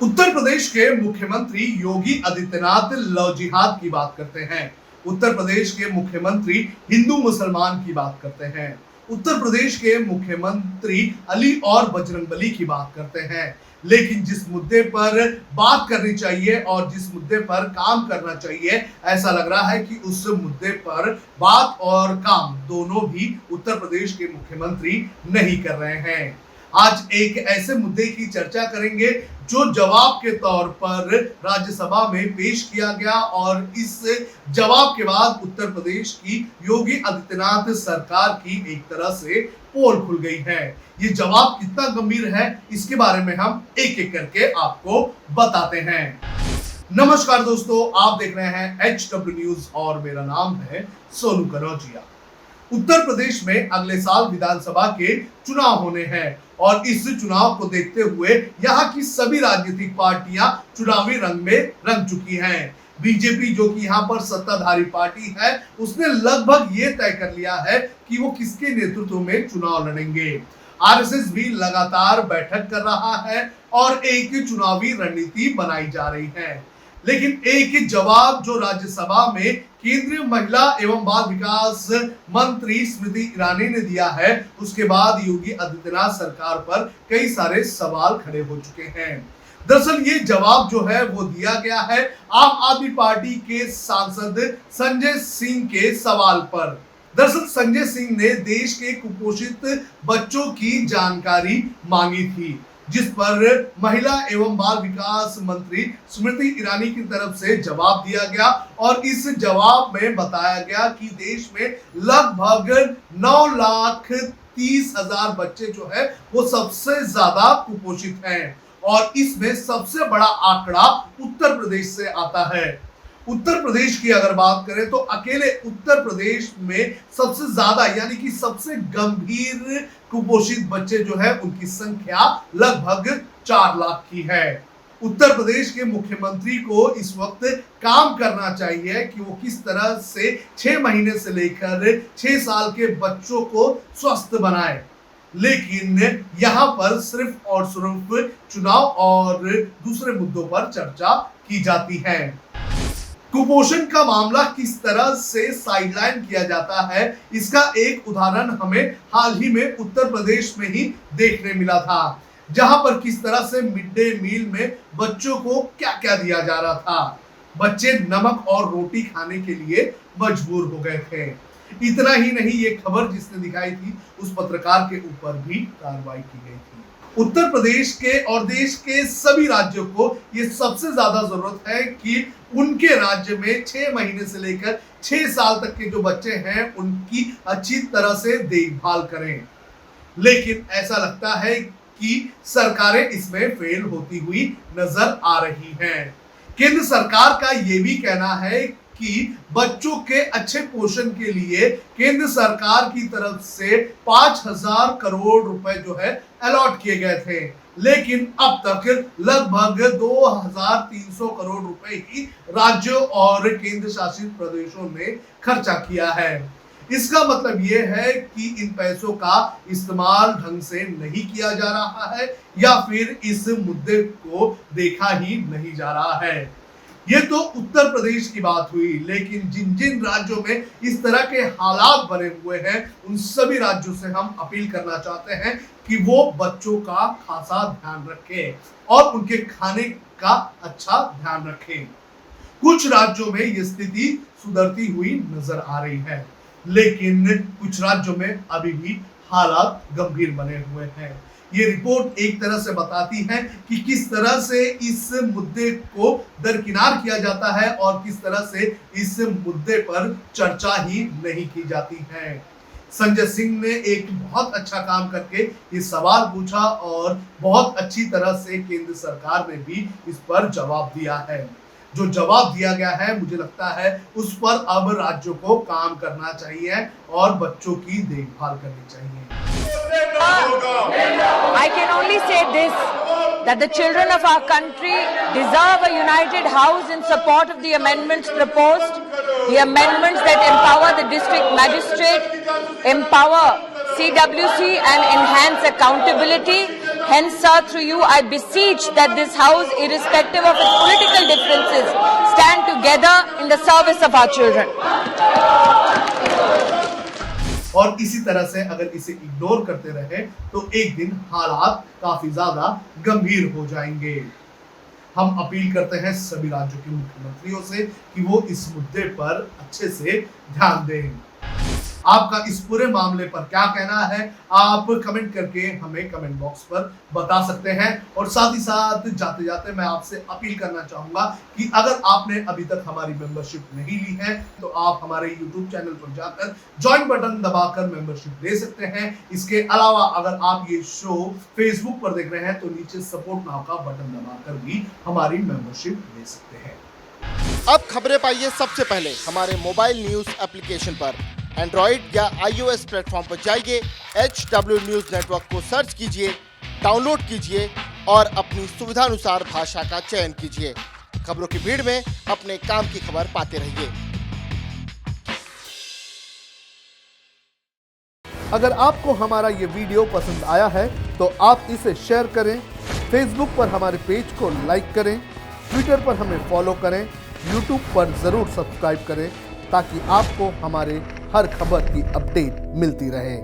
उत्तर प्रदेश के मुख्यमंत्री योगी आदित्यनाथ लव जिहाद की बात करते हैं। उत्तर प्रदेश के मुख्यमंत्री हिंदू मुसलमान की बात करते हैं। उत्तर प्रदेश के मुख्यमंत्री अली और बजरंगबली की बात करते हैं। लेकिन जिस मुद्दे पर बात करनी चाहिए और जिस मुद्दे पर काम करना चाहिए, ऐसा लग रहा है कि उस मुद्दे पर बात और काम दोनों भी उत्तर प्रदेश के मुख्यमंत्री नहीं कर रहे हैं। आज एक ऐसे मुद्दे की चर्चा करेंगे जो जवाब के तौर पर राज्यसभा में पेश किया गया और इस जवाब के बाद उत्तर प्रदेश की योगी आदित्यनाथ सरकार की एक तरह से पोल खुल गई है। ये जवाब कितना गंभीर है, इसके बारे में हम एक एक करके आपको बताते हैं। नमस्कार दोस्तों, आप देख रहे हैं HW न्यूज और मेरा नाम है सोनू कनौजिया। उत्तर प्रदेश में अगले साल विधानसभा के चुनाव होने हैं और इस चुनाव को देखते हुए यहाँ की सभी राजनीतिक पार्टियां चुनावी रंग में रंग चुकी हैं। बीजेपी, जो कि यहाँ पर सत्ताधारी पार्टी है, उसने लगभग ये तय कर लिया है कि वो किसके नेतृत्व में चुनाव लड़ेंगे। आरएसएस भी लगातार बैठक कर रहा है और एक चुनावी रणनीति बनाई जा रही है। लेकिन एक जवाब जो राज्यसभा में केंद्रीय महिला एवं बाल विकास मंत्री स्मृति ईरानी ने दिया है, उसके बाद योगी आदित्यनाथ सरकार पर कई सारे सवाल खड़े हो चुके हैं। दरअसल ये जवाब जो है वो दिया गया है आम आदमी पार्टी के सांसद संजय सिंह के सवाल पर। दरअसल संजय सिंह ने देश के कुपोषित बच्चों की जानकारी मांगी थी, जिस पर महिला एवं बाल विकास मंत्री स्मृति ईरानी की तरफ से जवाब दिया गया और इस जवाब में बताया गया कि देश में लगभग 9,30,000 बच्चे जो है वो सबसे ज्यादा कुपोषित हैं और इसमें सबसे बड़ा आंकड़ा उत्तर प्रदेश से आता है। उत्तर प्रदेश की अगर बात करें तो अकेले उत्तर प्रदेश में सबसे ज्यादा यानी कि सबसे गंभीर कुपोषित बच्चे जो है उनकी संख्या लगभग 4 लाख की है। उत्तर प्रदेश के मुख्यमंत्री को इस वक्त काम करना चाहिए कि वो किस तरह से 6 महीने से लेकर 6 साल के बच्चों को स्वस्थ बनाए। लेकिन यहाँ पर सिर्फ और सिर्फ चुनाव और दूसरे मुद्दों पर चर्चा की जाती है। कुपोषण का मामला किस तरह से साइडलाइन किया जाता है, इसका एक उदाहरण हमें हाल ही में उत्तर प्रदेश में ही देखने मिला था, जहां पर किस तरह से मिड डे मील में बच्चों को क्या क्या दिया जा रहा था। बच्चे नमक और रोटी खाने के लिए मजबूर हो गए थे। इतना ही नहीं, ये खबर जिसने दिखाई थी उस पत्रकार के ऊपर भी कार्रवाई की गई थी। उत्तर प्रदेश के और देश के सभी राज्यों को ये सबसे ज्यादा जरूरत है कि उनके राज्य में 6 महीने से लेकर 6 साल तक के जो बच्चे हैं उनकी अच्छी तरह से देखभाल करें। लेकिन ऐसा लगता है कि सरकारें इसमें फेल होती हुई नजर आ रही हैं। केंद्र सरकार का ये भी कहना है कि बच्चों के अच्छे पोषण के लिए केंद्र सरकार की तरफ से 5,000 करोड़ रुपए जो है अलॉट किए गए थे, लेकिन अब तक लगभग 2,300 करोड़ रुपए ही राज्यों और केंद्र शासित प्रदेशों ने खर्चा किया है। इसका मतलब यह है कि इन पैसों का इस्तेमाल ढंग से नहीं किया जा रहा है या फिर इस मुद्दे को देखा ही नहीं जा रहा है। ये तो उत्तर प्रदेश की बात हुई, लेकिन जिन जिन राज्यों में इस तरह के हालात बने हुए हैं उन सभी राज्यों से हम अपील करना चाहते हैं कि वो बच्चों का खासा ध्यान रखें और उनके खाने का अच्छा ध्यान रखें। कुछ राज्यों में ये स्थिति सुधरती हुई नजर आ रही है, लेकिन कुछ राज्यों में अभी भी हालात गंभीर बने हुए हैं। ये रिपोर्ट एक तरह से बताती है कि किस तरह से इस मुद्दे को दरकिनार किया जाता है और किस तरह से इस मुद्दे पर चर्चा ही नहीं की जाती है। संजय सिंह ने एक बहुत अच्छा काम करके ये सवाल पूछा और बहुत अच्छी तरह से केंद्र सरकार ने भी इस पर जवाब दिया है। जो जवाब दिया गया है, मुझे लगता है उस पर अब राज्यों को काम करना चाहिए और बच्चों की देखभाल करनी चाहिए। I can only say this, that the children of our country deserve a united house in support of the amendments proposed, the amendments that empower the district magistrate, empower CWC and enhance accountability, Hence, sir, through you, I beseech that this House, irrespective of its political differences, stand together in the service of our children. और इसी तरह से अगर इसे ignore करते रहे तो एक दिन हालात काफी ज्यादा गंभीर हो जाएंगे। हम अपील करते हैं सभी राज्यों के मुख्यमंत्रियों से कि वो इस मुद्दे पर अच्छे से ध्यान दें। आपका इस पूरे मामले पर क्या कहना है, आप कमेंट करके हमें कमेंट बॉक्स पर बता सकते हैं। और साथ ही साथ जाते जाते मैं आपसे अपील करना चाहूंगा कि अगर आपने अभी तक हमारी मेंबरशिप नहीं ली है तो आप हमारे YouTube चैनल पर जाकर ज्वाइन बटन दबाकर मेंबरशिप ले सकते हैं। इसके अलावा अगर आप ये शो फेसबुक पर देख रहे हैं तो नीचे सपोर्ट नाउ का बटन दबाकर भी हमारी मेंबरशिप ले सकते हैं। अब खबरें पाइए सबसे पहले हमारे मोबाइल न्यूज एप्लीकेशन पर। एंड्रॉइड या iOS प्लेटफॉर्म पर जाइए, HW न्यूज नेटवर्क को सर्च कीजिए, डाउनलोड कीजिए और अपनी सुविधानुसार भाषा का चयन कीजिए। खबरों की भीड़ में अपने काम की खबर पाते रहिए। अगर आपको हमारा ये वीडियो पसंद आया है तो आप इसे शेयर करें, फेसबुक पर हमारे पेज को लाइक करें, ट्विटर पर हमें फॉलो करें, यूट्यूब पर जरूर सब्सक्राइब करें ताकि आपको हमारे हर खबर की अपडेट मिलती रहे।